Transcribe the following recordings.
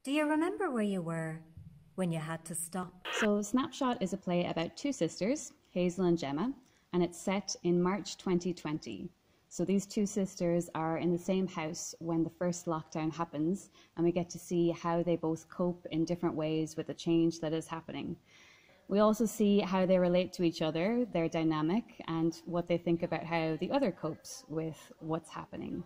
Do you remember where you were when you had to stop? So Snapshot is a play about two sisters, Hazel and Gemma, and it's set in March 2020. So these two sisters are in the same house when the first lockdown happens, and we get to see how they both cope in different ways with the change that is happening. We also see how they relate to each other, their dynamic, and what they think about how the other copes with what's happening.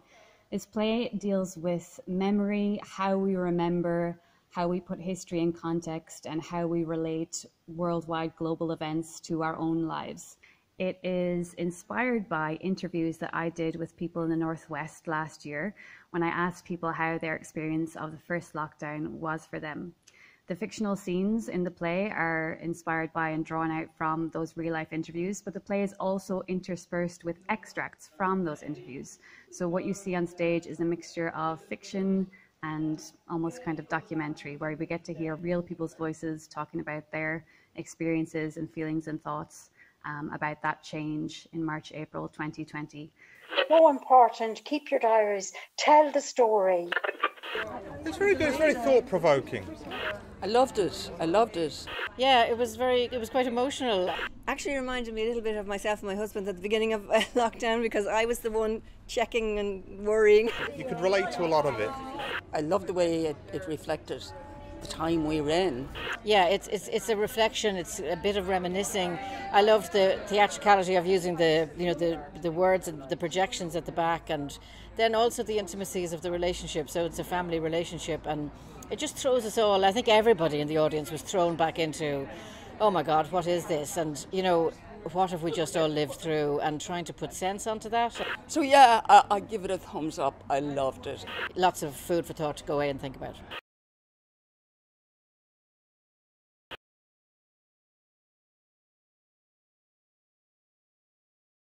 This play deals with memory, how we remember, how we put history in context, and how we relate worldwide global events to our own lives. It is inspired by interviews that I did with people in the Northwest last year when I asked people how their experience of the first lockdown was for them. The fictional scenes in the play are inspired by and drawn out from those real-life interviews, but the play is also interspersed with extracts from those interviews. So what you see on stage is a mixture of fiction and almost kind of documentary, where we get to hear real people's voices talking about their experiences and feelings and thoughts about that change in March, April 2020. So important, keep your diaries, tell the story. It's very good, it's very thought-provoking. I loved it. Yeah, it was quite emotional. Actually reminded me a little bit of myself and my husband at the beginning of lockdown, because I was the one checking and worrying. You could relate to a lot of it. I loved the way it reflected the time we were in. Yeah, it's a reflection. It's a bit of reminiscing. I loved the theatricality of using the words and the projections at the back, and then also the intimacies of the relationship. So it's a family relationship, and it just throws us all. I think everybody in the audience was thrown back into, oh my God, what is this? And what have we just all lived through, and trying to put sense onto that. So yeah, I give it a thumbs up. I loved it. Lots of food for thought to go away and think about.